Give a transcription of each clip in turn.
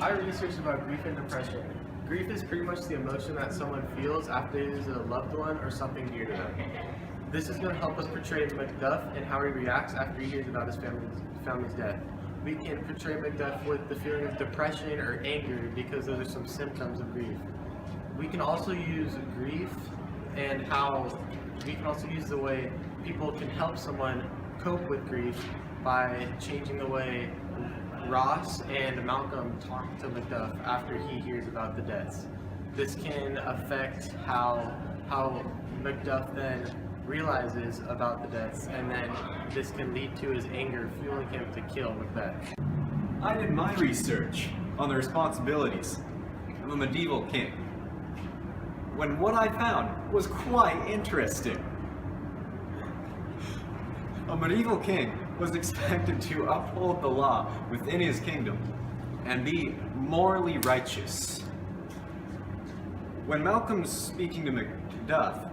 I researched about grief and depression. Grief is pretty much the emotion that someone feels after they lose a loved one or something dear to them. This is going to help us portray Macbeth and how he reacts after he hears about his family's death. We can portray Macbeth with the feeling of depression or anger because those are some symptoms of grief. We can also use grief and how we can also use the way people can help someone cope with grief by changing the way Ross and Malcolm talk to Macduff after he hears about the deaths. This can affect how Macduff then realizes about the deaths, and then this can lead to his anger fueling him to kill Macbeth. I did my research on the responsibilities of a medieval king, when what I found was quite interesting. A medieval king was expected to uphold the law within his kingdom and be morally righteous. When Malcolm's speaking to Macduff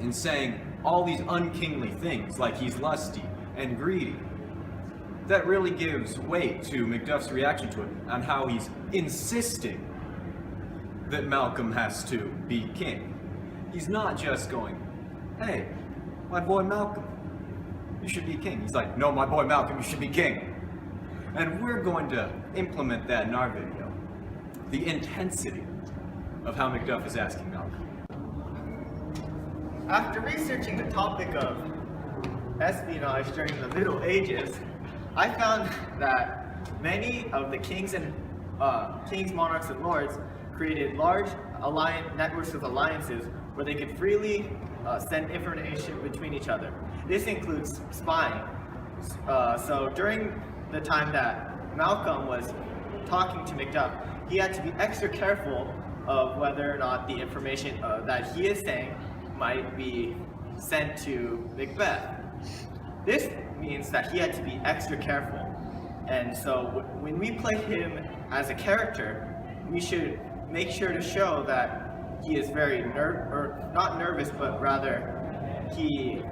and saying all these unkingly things like he's lusty and greedy, that really gives weight to Macduff's reaction to it and how he's insisting that Malcolm has to be king. He's not just going, hey, my boy Malcolm, you should be king. He's like, no, my boy Malcolm, you should be king. And we're going to implement that in our video. The intensity of how Macduff is asking Malcolm. After researching the topic of espionage during the Middle Ages, I found that many of the kings, monarchs, and lords created large networks of alliances where they could freely send information between each other. This includes spying. So during the time that Malcolm was talking to Macduff, he had to be extra careful of whether or not the information that he is saying might be sent to Macbeth. This means that he had to be extra careful. And so when we play him as a character, we should make sure to show that he is very not nervous, but rather he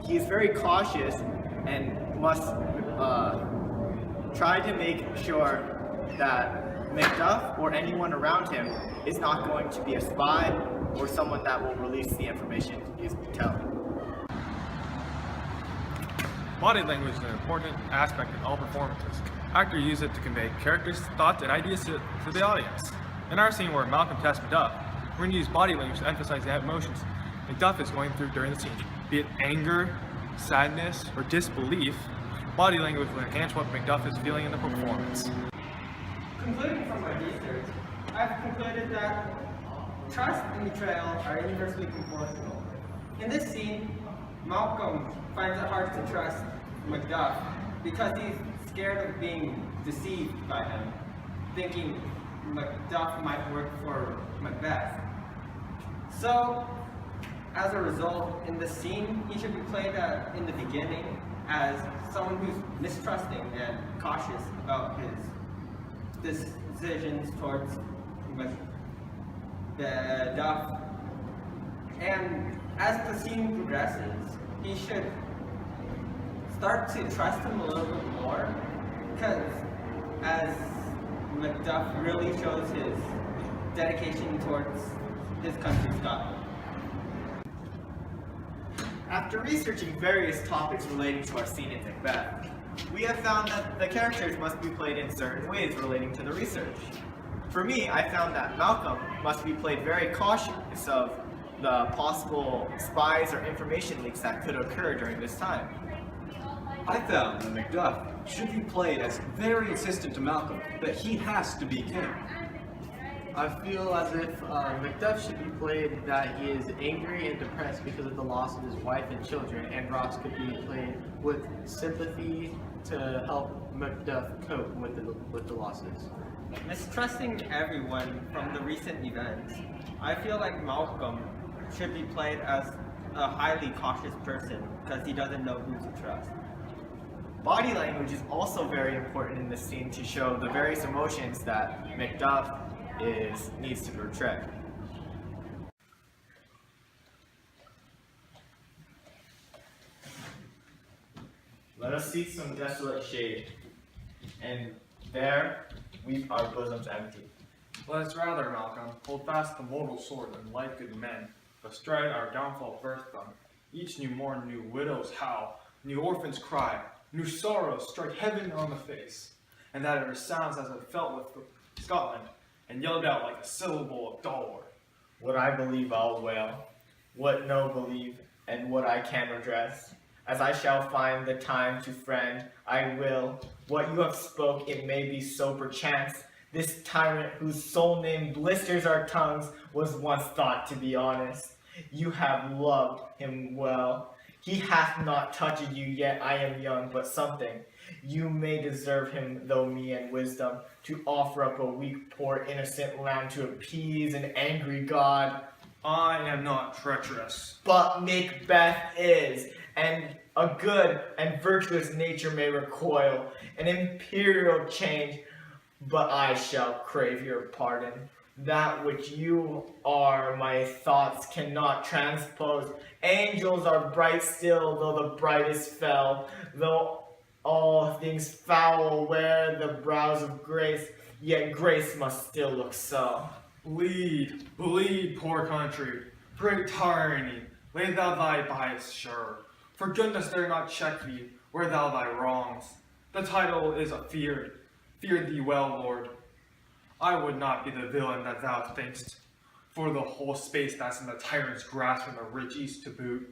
is very cautious and must try to make sure that Macduff or anyone around him is not going to be a spy or someone that will release the information he's telling. Body language is an important aspect in all performances. Actors use it to convey characters, thoughts, and ideas to the audience. In our scene where Malcolm tests Macduff, we're going to use body language to emphasize the emotions Macduff is going through during the scene. Be it anger, sadness, or disbelief, body language will enhance what Macduff is feeling in the performance. Concluding from my research, I've concluded that trust and betrayal are inversely proportional. In this scene, Malcolm finds it hard to trust Macduff because he's scared of being deceived by him, thinking Macduff might work for Macbeth. So, as a result, in the scene, he should be played in the beginning as someone who's mistrusting and cautious about his decisions towards Macduff. And as the scene progresses, he should start to trust him a little bit more, because as Macduff really shows his dedication towards his country's God. After researching various topics relating to our scene in Macbeth, we have found that the characters must be played in certain ways relating to the research. For me, I found that Malcolm must be played very cautious of the possible spies or information leaks that could occur during this time. I found that Macduff should be played as very insistent to Malcolm that he has to be king. I feel as if Macduff should be played that he is angry and depressed because of the loss of his wife and children, and Ross could be played with sympathy to help Macduff cope with the losses. Mistrusting everyone from the recent events, I feel like Malcolm should be played as a highly cautious person because he doesn't know who to trust. Body language is also very important in this scene to show the various emotions that Macduff needs to portray. Let us seek some desolate shade, and there, weep our bosoms empty. Let us rather, Malcolm, hold fast the mortal sword and like good men, bestride our downfall birthdawn. Each new morn, new widows howl, new orphans cry, new sorrows strike heaven on the face, and that it resounds as it felt with Scotland, and yelled out like a syllable of dolor. What I believe I'll wail, what no believe, and what I can redress. As I shall find the time to friend, I will. What you have spoke, it may be so perchance. This tyrant whose sole name blisters our tongues was once thought to be honest. You have loved him well. He hath not touched you yet, I am young, but something. You may deserve him, though me and wisdom, to offer up a weak, poor, innocent lamb to appease an angry god. I am not treacherous. But Macbeth is, and a good and virtuous nature may recoil, an imperial change, but I shall crave your pardon. That which you are, my thoughts cannot transpose. Angels are bright still, though the brightest fell, though all things foul wear the brows of grace, yet grace must still look so. Bleed, bleed, poor country, great tyranny, lay thou thy bias sure. For goodness dare not check thee, where thou thy wrongs. The title is afeard, fear thee well, Lord. I would not be the villain that thou think'st, for the whole space that's in the tyrant's grasp from the rich east to boot.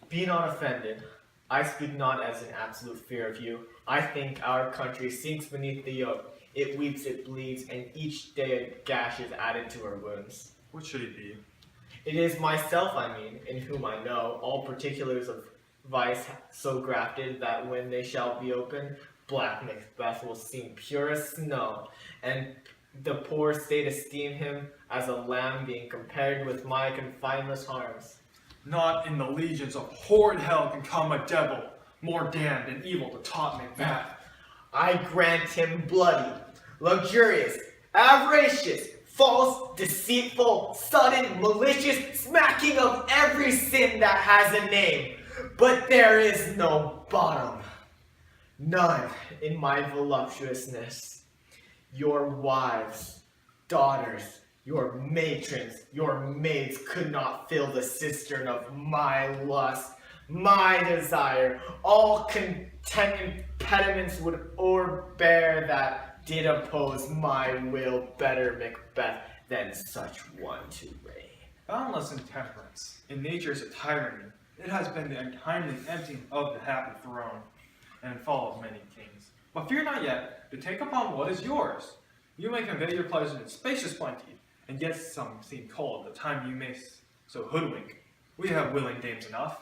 Be not offended. I speak not as an absolute fear of you. I think our country sinks beneath the yoke. It weeps, it bleeds, and each day a gash is added to her wounds. What should it be? It is myself, I mean, in whom I know all particulars of vice so grafted that when they shall be opened, black Macbeth will seem pure as snow, and the poor state esteem him as a lamb being compared with my confineless harms. Not in the legions of horrid hell can come a devil, more damned and evil to taunt Macbeth. I grant him bloody, luxurious, avaricious, false, deceitful, sudden, malicious, smacking of every sin that has a name. But there is no bottom, none in my voluptuousness. Your wives, daughters, your matrons, your maids could not fill the cistern of my lust, my desire. All content impediments would o'erbear that did oppose my will. Better Macbeth than such one to reign. Boundless intemperance, in nature is a tyranny. It has been the untimely emptying of the happy throne, and fall of many kings. But fear not yet to take upon what is yours. You may convey your pleasure in spacious plenty, and yet some seem cold the time you may so hoodwink. We have willing dames enough.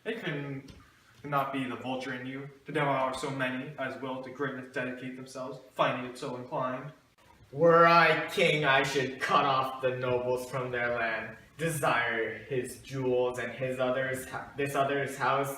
It cannot be the vulture in you to devour so many as will to greatness dedicate themselves, finding it so inclined. Were I king, I should cut off the nobles from their land, desire his jewels and this other's house,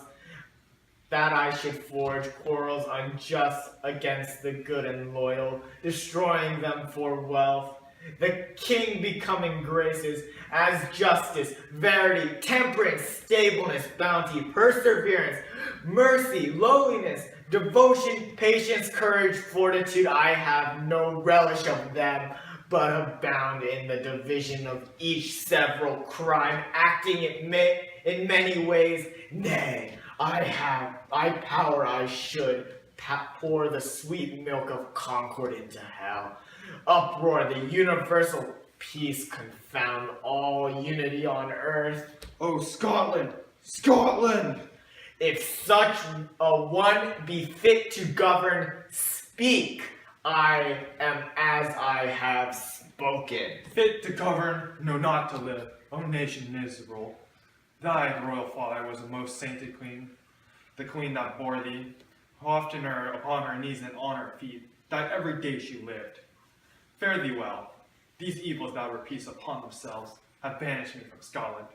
that I should forge quarrels unjust against the good and loyal, destroying them for wealth. The king becoming graces as justice, verity, temperance, stableness, bounty, perseverance, mercy, lowliness, devotion, patience, courage, fortitude. I have no relish of them, but abound in the division of each several crime, acting in many ways. Nay, I should pour the sweet milk of concord into hell. Uproar the universal peace, confound all unity on earth. Oh, Scotland! Scotland! If such a one be fit to govern, speak. I am as I have spoken. Fit to govern, no, not to live. O nation miserable, thy royal father was a most sainted queen, the queen that bore thee, oftener upon her knees than on her feet, that every day she lived. Fare thee well. These evils that repeat upon themselves have banished me from Scotland.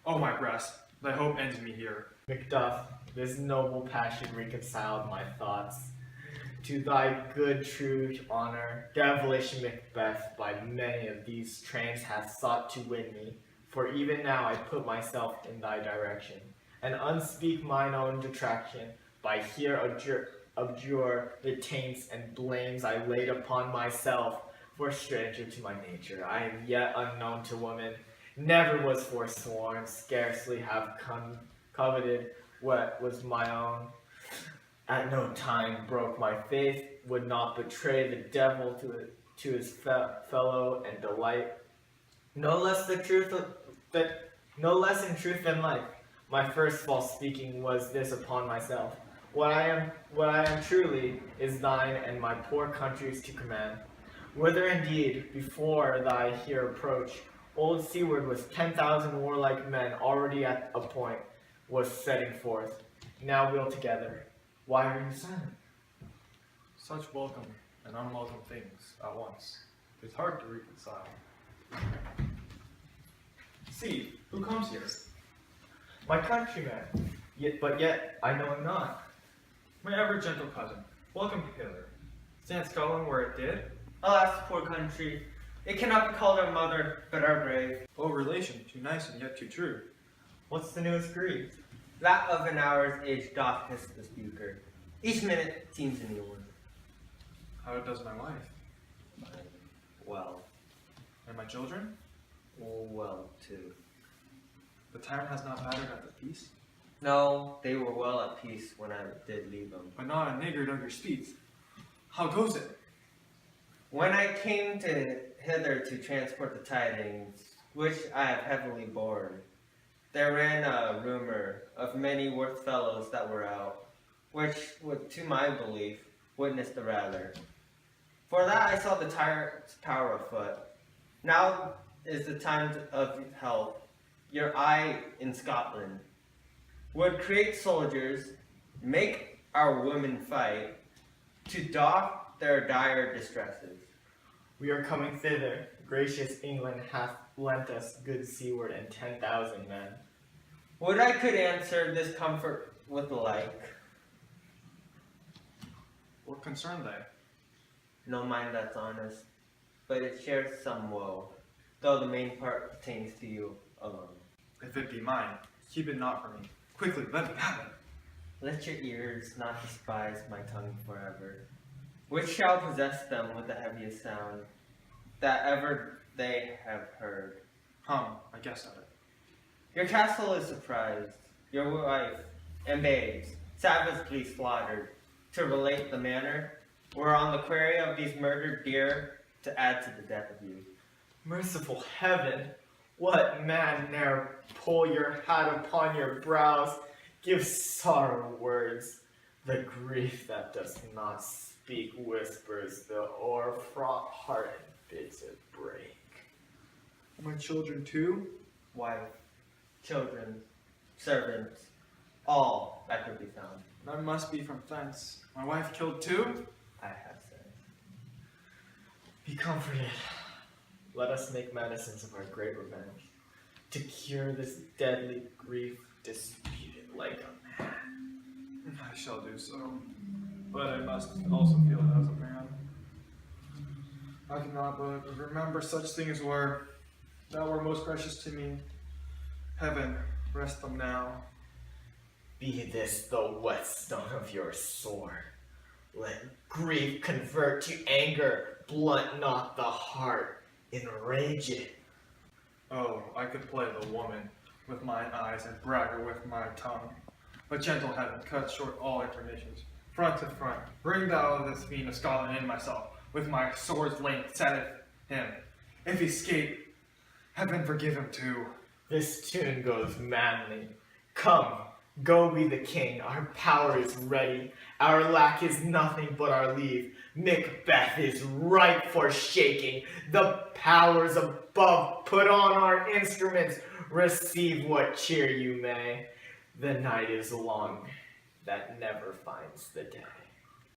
O my breast, thy hope ends me here. Macduff, this noble passion reconciled my thoughts. To thy good true honor, devilish Macbeth by many of these trains hath sought to win me. For even now I put myself in thy direction, and unspeak mine own detraction, by here abjure the taints and blames I laid upon myself. For stranger to my nature, I am yet unknown to woman, never was forsworn, scarcely have coveted what was my own. At no time broke my faith, would not betray the devil to his fellow and delight. No less in truth than life. My first false speaking was this upon myself. What I am truly is thine and my poor country's to command. Whither indeed, before thy here approach, old Seward with 10,000 warlike men already at a point was setting forth. Now we'll together. Why are you silent? Such welcome and unwelcome things at once. It's hard to reconcile. See, who comes here? My countryman, but yet I know him not. My ever gentle cousin, welcome hither. Stand Scotland where it did? Alas, poor country, it cannot be called our mother, but our grave. O relation, too nice and yet too true. What's the newest grief? That of an hour's age doth hiss the speaker. Each minute seems a new one. How does my wife? Well, And my children? well too. The tyrant has not battered at the peace? No, they were well at peace when I did leave them. But not a niggard of your speech. How goes it? When I came hither to transport the tidings, which I have heavily borne, there ran a rumor of many worth fellows that were out, which would, to my belief, witness the rather. For that I saw the tyrant's power afoot. Now is the time of help. Your eye in Scotland would create soldiers, make our women fight, to doff their dire distresses. We are coming thither. Gracious England hath lent us good seaward and 10,000 men. Would I could answer this comfort with the like. What concern they? No mind that's honest, but it shares some woe, though the main part pertains to you alone. If it be mine, keep it not from me. Quickly, let me have it. Let your ears not despise my tongue forever, which shall possess them with the heaviest sound that ever they have heard. I guessed at it. Your castle is surprised, your wife and babes savagely slaughtered, to relate the manner, were on the quarry of these murdered deer to add to the death of you. Merciful heaven, what man ne'er pull your hat upon your brows, give sorrow words, the grief that does not speak whispers the o'erfraught heart and bids it break. My children too? Wife, children, servants, all that could be found. None must be from thence. My wife killed too? I have said. Be comforted. Let us make medicines of our great revenge, to cure this deadly grief disputed like a man. I shall do so. But I must also feel it as a man. I cannot but remember such things that were most precious to me. Heaven, rest them now. Be this the whetstone of your sword. Let grief convert to anger, blunt not the heart, enrage it. Oh, I could play the woman with mine eyes and bragger with my tongue. But gentle heaven, cut short all intermissions. Front to front, bring thou this fiend of Scotland in myself, with my sword's length setteth him. If he escape, heaven forgive him too. This tune goes manly. Come, go we the king, our power is ready. Our lack is nothing but our leave. Macbeth is ripe for shaking. The powers above put on our instruments. Receive what cheer you may. The night is long that never finds the day.